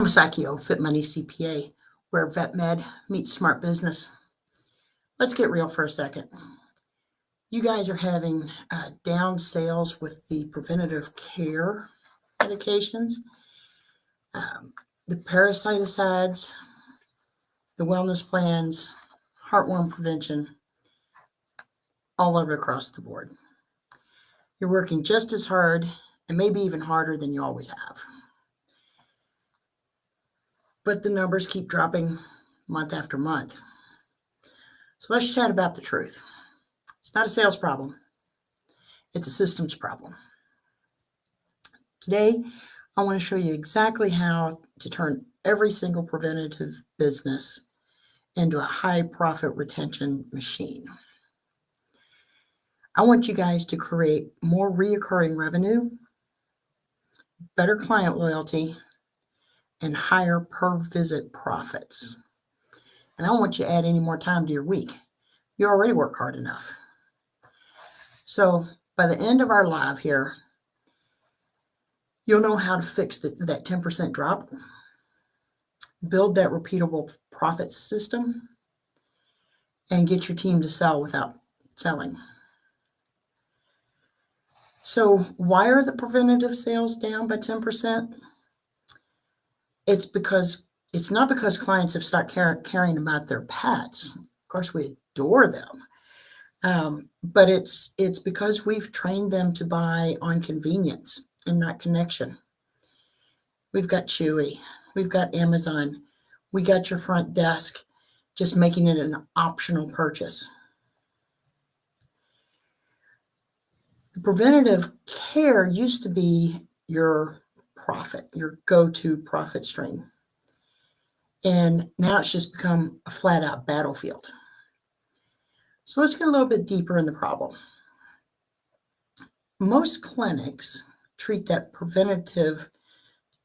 Masakio, Fit Money CPA, where vet med meets smart business. Let's get real for a second. You guys are having down sales with the preventative care medications, the parasiticides, the wellness plans, heartworm prevention, all over across the board. You're working just as hard and maybe even harder than you always have. But the numbers keep dropping month after month. So let's chat about the truth. It's not a sales problem. It's a systems problem. Today, I want to show you exactly how to turn every single preventative business into a high profit retention machine. I want you guys to create more reoccurring revenue, better client loyalty, and higher per visit profits. And I don't want you to add any more time to your week. You already work hard enough. So by the end of our live here, you'll know how to fix that 10% drop, build that repeatable profit system, and get your team to sell without selling. So why are the preventative sales down by 10%? It's not because clients have stopped caring about their pets. Of course, we adore them. But it's because we've trained them to buy on convenience and not connection. We've got Chewy, we've got Amazon, we got your front desk, just making it an optional purchase. The preventative care used to be your profit, your go-to profit stream. And now it's just become a flat-out battlefield. So let's get a little bit deeper in the problem. Most clinics treat that preventative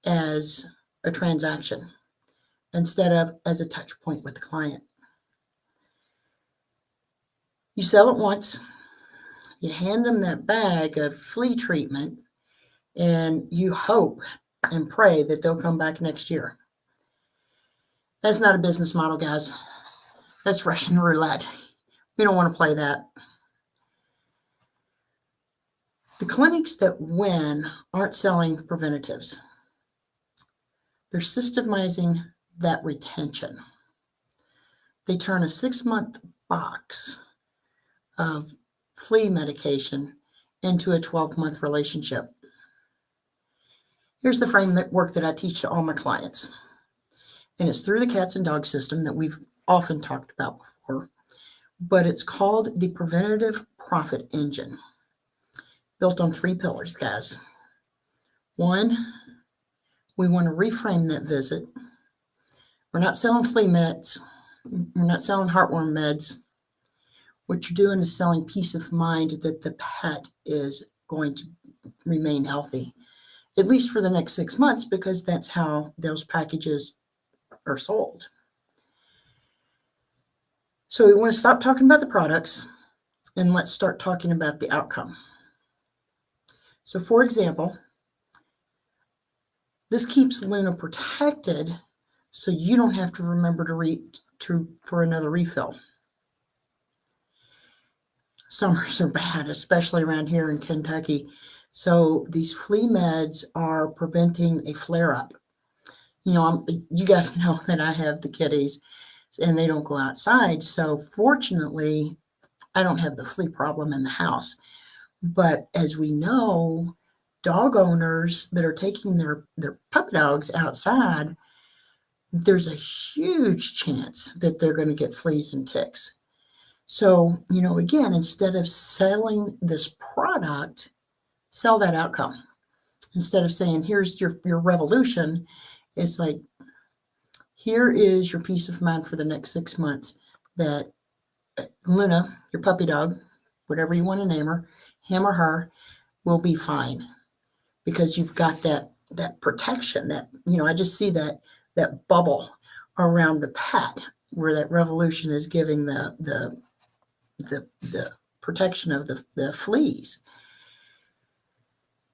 as a transaction instead of as a touch point with the client. You sell it once, you hand them that bag of flea treatment, and you hope and pray that they'll come back next year. That's not a business model, guys. That's Russian roulette. We don't want to play that. The clinics that win aren't selling preventatives. They're systemizing that retention. They turn a 6-month box of flea medication into a 12-month relationship. Here's the framework that I teach to all my clients. And it's through the cats and dogs system that we've often talked about before. But it's called the Preventative Profit Engine, built on 3 pillars, guys. 1, we want to reframe that visit. We're not selling flea meds. We're not selling heartworm meds. What you're doing is selling peace of mind that the pet is going to remain healthy, at least for the next 6 months, because that's how those packages are sold. So we want to stop talking about the products and let's start talking about the outcome. So for example, this keeps Luna protected so you don't have to remember for another refill. Summers are bad, especially around here in Kentucky. So these flea meds are preventing a flare-up. You guys know that I have the kitties and they don't go outside. So fortunately, I don't have the flea problem in the house. But as we know, dog owners that are taking their puppy dogs outside, there's a huge chance that they're going to get fleas and ticks. So, again, instead of selling this product, sell that outcome. Instead of saying, here's your revolution, it's like, here is your peace of mind for the next 6 months that Luna, your puppy dog, whatever you want to name her, him or her, will be fine. Because you've got that protection, that, I just see that bubble around the pet where that revolution is giving the protection of the fleas.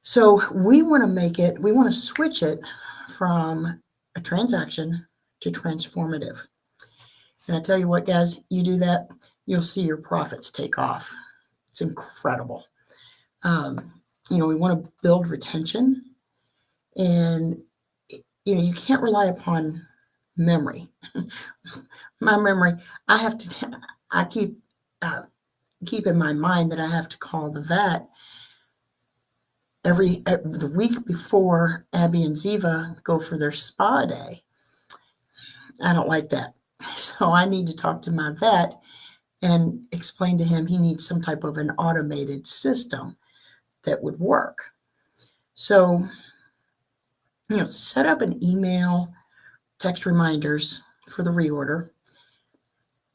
So we want to switch it from a transaction to transformative. And I tell you what, guys, you do that, you'll see your profits take off. It's incredible. We want to build retention, and you can't rely upon memory. My memory, I keep in my mind that I have to call the vet the week before Abby and Ziva go for their spa day. I don't like that. So I need to talk to my vet and explain to him he needs some type of an automated system that would work. So, set up an email, text reminders for the reorder.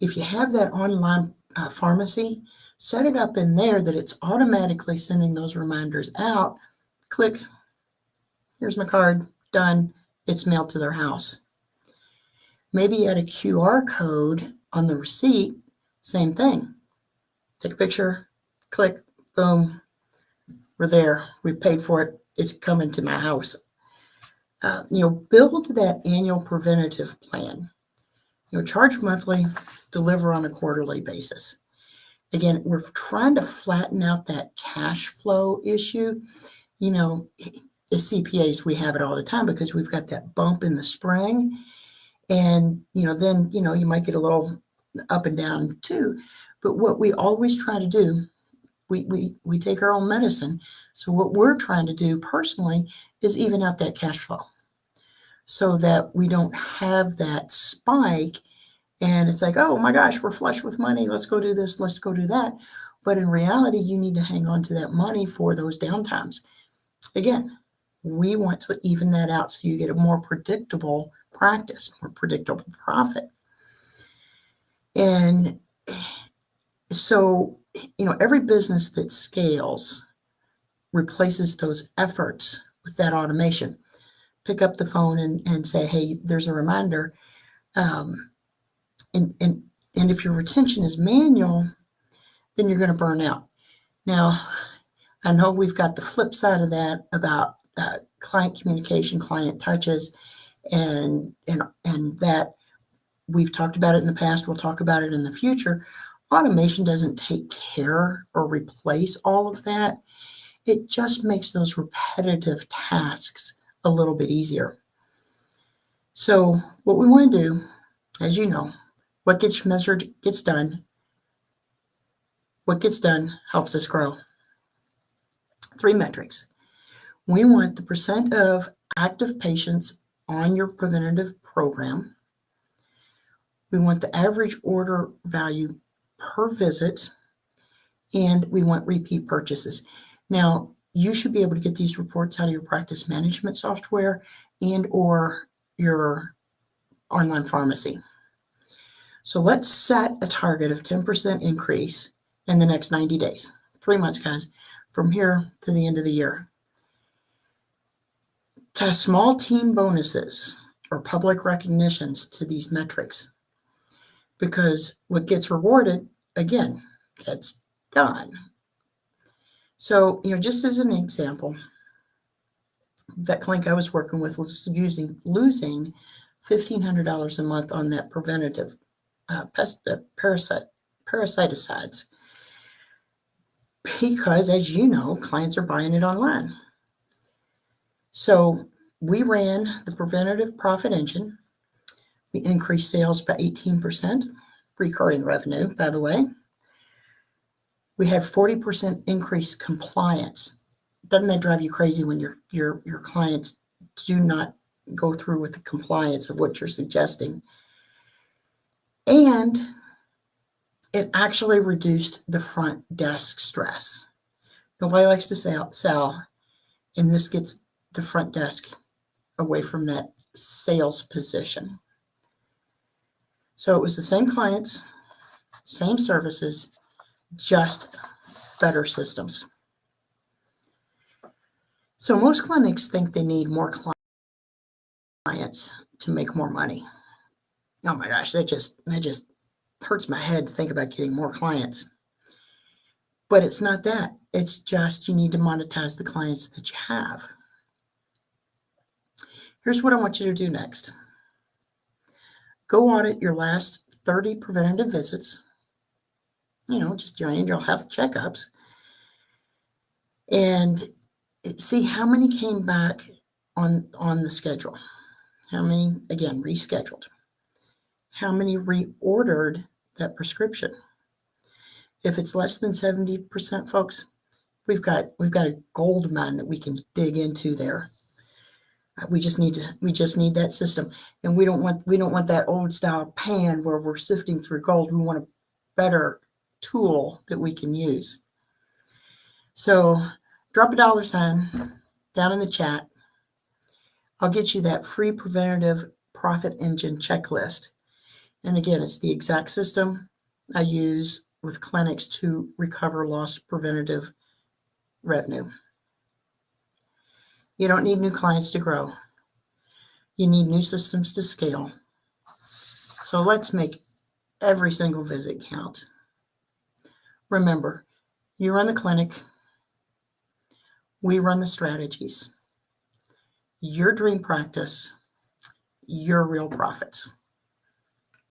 If you have that online pharmacy, set it up in there that it's automatically sending those reminders out. Click, here's my card, done. It's mailed to their house. Maybe add a QR code on the receipt, same thing. Take a picture, click, boom, we're there. We paid for it. It's coming to my house. Build that annual preventative plan. Charge monthly, deliver on a quarterly basis. Again, we're trying to flatten out that cash flow issue. As CPAs, we have it all the time because we've got that bump in the spring. And, then, you might get a little up and down too. But what we always try to do, we take our own medicine. So what we're trying to do personally is even out that cash flow so that we don't have that spike. And it's like, oh my gosh, we're flush with money. Let's go do this. Let's go do that. But in reality, you need to hang on to that money for those downtimes. Again, we want to even that out so you get a more predictable practice, more predictable profit. And so, every business that scales replaces those efforts with that automation. Pick up the phone and say, hey, there's a reminder. And if your retention is manual, then you're going to burn out. Now, I know we've got the flip side of that about client communication, client touches, and that we've talked about it in the past. We'll talk about it in the future. Automation doesn't take care or replace all of that. It just makes those repetitive tasks a little bit easier. So what we want to do, as you know, what gets measured gets done. What gets done helps us grow. 3 metrics. We want the percent of active patients on your preventative program. We want the average order value per visit, and we want repeat purchases. Now, you should be able to get these reports out of your practice management software and or your online pharmacy. So let's set a target of 10% increase in the next 90 days, 3 months, guys, from here to the end of the year. Tie small team bonuses or public recognitions to these metrics, because what gets rewarded, again, gets done. So, just as an example, that clinic I was working with was losing $1,500 a month on that preventative parasiticides, because, as you know, clients are buying it online. So we ran the preventative profit engine. We increased sales by 18%, recurring revenue, by the way. We had 40% increased compliance. Doesn't that drive you crazy when your clients do not go through with the compliance of what you're suggesting? And it actually reduced the front desk stress. Nobody likes to sell, and this gets the front desk away from that sales position. So it was the same clients, same services, just better systems. So most clinics think they need more clients to make more money. Oh my gosh, that just hurts my head to think about getting more clients. But it's not that. It's just you need to monetize the clients that you have. Here's what I want you to do next. Go audit your last 30 preventative visits, just your annual health checkups, and see how many came back on the schedule. How many, again, rescheduled? How many reordered that prescription? If it's less than 70%, folks, we've got a gold mine that we can dig into there. We just need that system, and we don't want that old style pan where we're sifting through gold. We want a better tool that we can use. So drop a $sign down in the chat. I'll get you that free preventative profit engine checklist. And again, it's the exact system I use with clinics to recover lost preventative revenue. You don't need new clients to grow. You need new systems to scale. So let's make every single visit count. Remember, you run the clinic. We run the strategies. Your dream practice, your real profits.